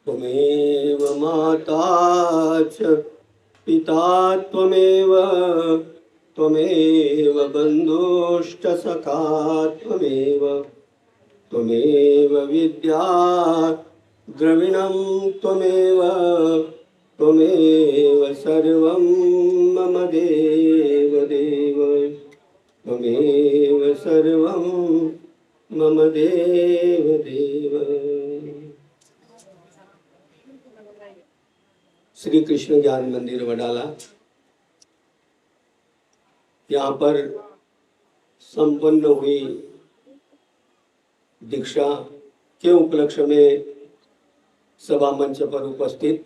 त्वमेव माता च पिता त्वमेव त्वमेव बन्धुश्च सखा त्वमेव त्वमेव विद्या द्रविणं त्वमेव त्वमेव सर्वं मम देव देव त्वमेव सर्वं मम देव देव। श्री कृष्ण ज्ञान मंदिर वडाला, यहाँ पर संपन्न हुई दीक्षा के उपलक्ष्य में सभा मंच पर उपस्थित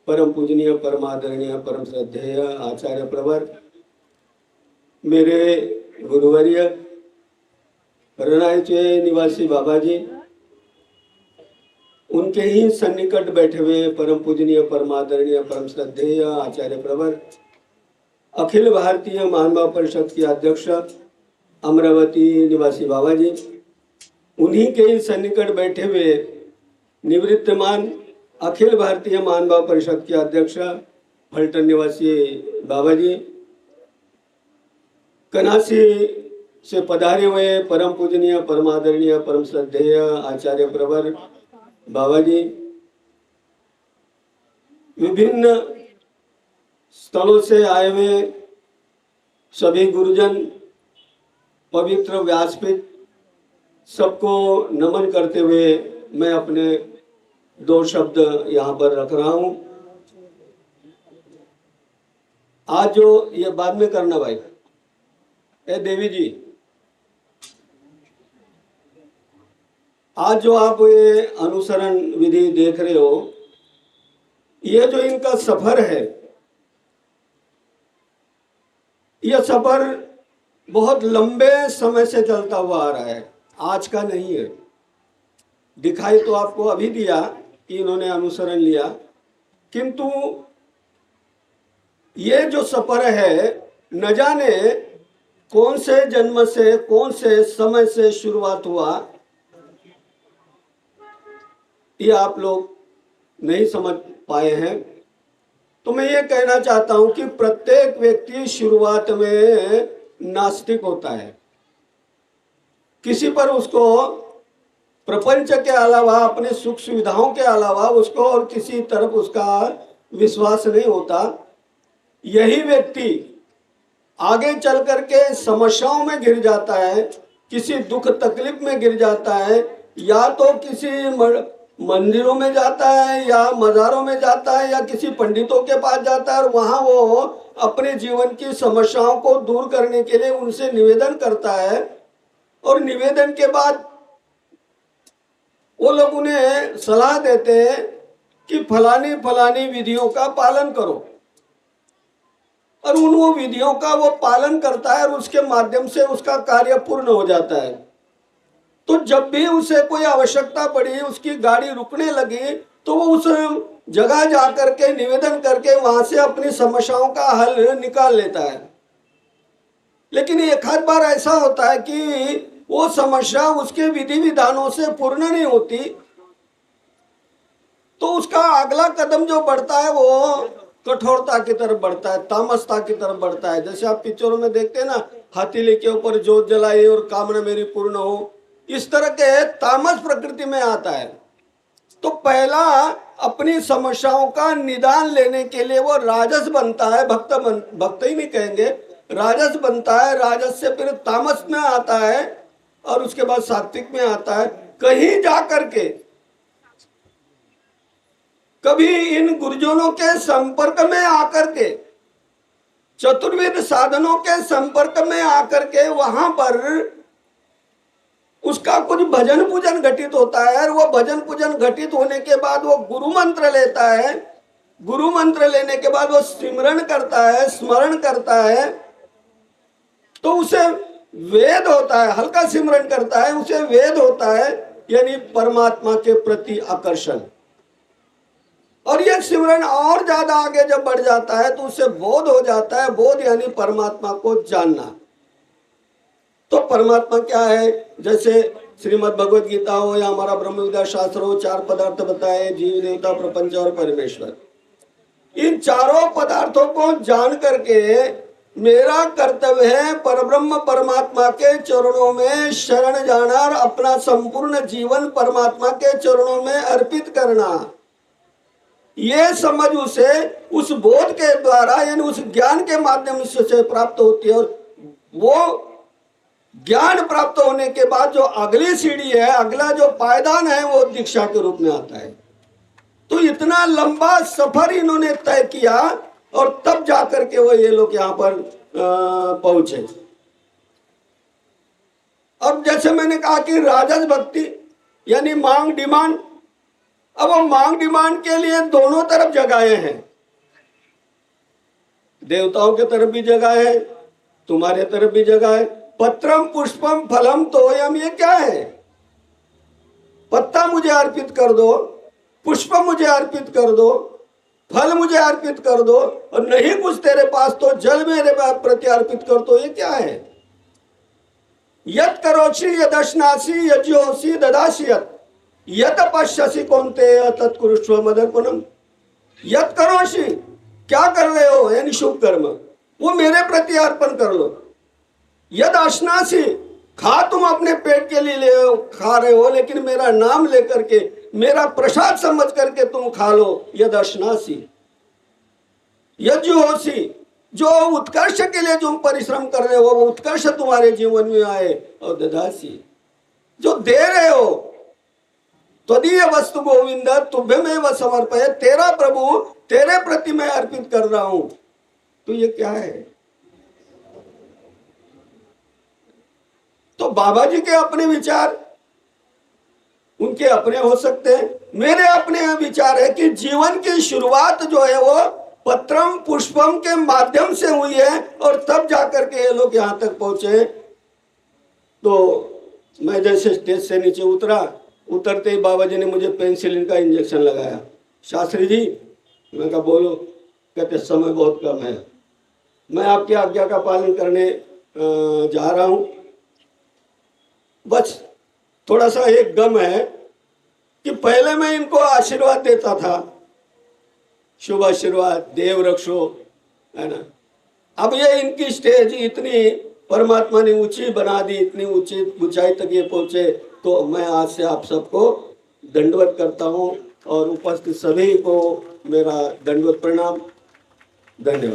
परम पूजनीय परमादरणीय परम श्रद्धेय आचार्य प्रवर मेरे गुरुवर्य रणायचे निवासी बाबा जी, उनके ही सन्निकट बैठे हुए परम पूजनीय परमादरणीय परम श्रद्धेय आचार्य प्रवर अखिल भारतीय महानुभाव परिषद के अध्यक्ष अमरावती निवासी बाबा जी, उन्हीं के ही सन्निकट बैठे हुए निवृत्तमान अखिल भारतीय महानुभाव परिषद के अध्यक्ष फलटन निवासी बाबा जी, कनासी से पधारे हुए परम पूजनीय परमादरणीय परम श्रद्धेय आचार्य प्रवर बाबा जी, विभिन्न स्थलों से आए हुए सभी गुरुजन, पवित्र व्यासपीठ, सबको नमन करते हुए मैं अपने दो शब्द यहाँ पर रख रहा हूँ। आज जो ये बाद में करना भाई, ए देवी जी, आज जो आप ये अनुसरण विधि देख रहे हो, ये जो इनका सफर है, यह सफर बहुत लंबे समय से चलता हुआ आ रहा है, आज का नहीं है। दिखाई तो आपको अभी दिया कि इन्होंने अनुसरण लिया, किंतु ये जो सफर है न जाने कौन से जन्म से, कौन से समय से शुरुआत हुआ, ये आप लोग नहीं समझ पाए हैं। तो मैं ये कहना चाहता हूं कि प्रत्येक व्यक्ति शुरुआत में नास्तिक होता है। किसी पर उसको प्रपंच के अलावा, अपने सुख सुविधाओं के अलावा उसको और किसी तरफ उसका विश्वास नहीं होता। यही व्यक्ति आगे चल करके समस्याओं में गिर जाता है, किसी दुख तकलीफ में गिर जाता है, या तो किसी मंदिरों में जाता है या मज़ारों में जाता है या किसी पंडितों के पास जाता है और वहाँ वो अपने जीवन की समस्याओं को दूर करने के लिए उनसे निवेदन करता है। और निवेदन के बाद वो लोग उन्हें सलाह देते हैं कि फलानी फलानी विधियों का पालन करो, और उन वो विधियों का वो पालन करता है और उसके माध्यम से उसका कार्य पूर्ण हो जाता है। तो जब भी उसे कोई आवश्यकता पड़ी, उसकी गाड़ी रुकने लगी, तो वो उस जगह जाकर के निवेदन करके वहां से अपनी समस्याओं का हल निकाल लेता है। लेकिन एक आध बार ऐसा होता है कि वो समस्या उसके विधि विधानों से पूर्ण नहीं होती, तो उसका अगला कदम जो बढ़ता है वो कठोरता की तरफ बढ़ता है, तामसता की तरफ बढ़ता है। जैसे आप पिक्चरों में देखते हैं ना, हथेली के ऊपर जोत जलाई और कामना मेरी पूर्ण हो, इस तरह के तामस प्रकृति में आता है। तो पहला अपनी समस्याओं का निदान लेने के लिए वो राजस बनता है, भक्त ही नहीं कहेंगे, राजस बनता है। राजस से फिर तामस में आता है और उसके बाद सात्विक में आता है। कहीं जा करके कभी इन गुरुजनों के संपर्क में आकर के, चतुर्विध साधनों के संपर्क में आकर के वहां पर उसका कुछ भजन पूजन घटित होता है, और वो भजन पूजन घटित होने के बाद वो गुरु मंत्र लेता है। गुरु मंत्र लेने के बाद वो सिमरण करता है, स्मरण करता है, तो उसे वेद होता है। हल्का सिमरण करता है, उसे वेद होता है, यानी परमात्मा के प्रति आकर्षण। और यह सिमरण और ज्यादा आगे जब बढ़ जाता है तो उससे बोध हो जाता है। बोध यानी परमात्मा को जानना। तो परमात्मा क्या है? जैसे श्रीमद् भगवद गीता हो या हमारा ब्रह्म विद्या शास्त्र हो, 4 पदार्थ बताए, जीव, देवता, प्रपंच और परमेश्वर। इन चारों पदार्थों को जान करके मेरा कर्तव्य है परब्रह्म परमात्मा के चरणों में शरण जाना और अपना संपूर्ण जीवन परमात्मा के चरणों में अर्पित करना। ये समझ उसे उस बोध के द्वारा यानी उस ज्ञान के माध्यम से प्राप्त होती है। और वो ज्ञान प्राप्त होने के बाद जो अगली सीढ़ी है, अगला जो पायदान है, वो दीक्षा के रूप में आता है। तो इतना लंबा सफर इन्होंने तय किया और तब जाकर के वो ये लोग यहाँ पर पहुंचे। अब जैसे मैंने कहा कि राजस भक्ति यानी मांग डिमांड, अब वो मांग डिमांड के लिए दोनों तरफ जगहें हैं। देवताओं के तरफ भी जगह है, तुम्हारे तरफ भी जगह है। पत्रम पुष्पम फलम तोयम, ये क्या है? पत्ता मुझे अर्पित कर दो, पुष्प मुझे अर्पित कर दो, फल मुझे अर्पित कर दो, और नहीं कुछ तेरे पास तो जल मेरे प्रति अर्पित कर दो। ये क्या है? यत करोषि यदश्नासि यज्योषि ददासि यत यत पश्यसि कौन्तेय तत्कुरुष्व मदर्पणम। यत करोषि, क्या कर रहे हो यानी शुभ कर्म, वो मेरे प्रति अर्पण कर लो। यद अश्नासि, खा तुम अपने पेट के लिए खा रहे हो, लेकिन मेरा नाम लेकर के, मेरा प्रसाद समझ करके तुम खा लो। यद अश्नासि। यज्योषि, जो उत्कर्ष के लिए तुम परिश्रम कर रहे हो वो उत्कर्ष तुम्हारे जीवन में आए। और ददासी, जो दे रहे हो, त्वदीय वस्तु गोविंद तुभ्यमेव समर्पय, तेरा प्रभु तेरे प्रति मैं अर्पित कर रहा हूं। तो ये क्या है? तो बाबा जी के अपने विचार, उनके अपने हो सकते हैं, मेरे अपने विचार है कि जीवन की शुरुआत जो है वो पत्रम पुष्पम के माध्यम से हुई है और तब जाकर के ये लोग यहां तक पहुंचे। तो मैं जैसे स्टेज से नीचे उतरते ही बाबा जी ने मुझे पेनिसिलिन का इंजेक्शन लगाया। शास्त्री जी, मैं कहा बोलो। कहते समय बहुत कम है, मैं आपकी आज्ञा का पालन करने जा रहा हूं। बस थोड़ा सा एक गम है कि पहले मैं इनको आशीर्वाद देता था, शुभ आशीर्वाद, देव रक्षो, है ना। अब ये इनकी स्टेज इतनी परमात्मा ने ऊंची बना दी, इतनी ऊंची ऊंचाई तक ये पहुंचे। तो मैं आज से आप सबको दंडवत करता हूं और उपस्थित सभी को मेरा दंडवत प्रणाम। धन्यवाद।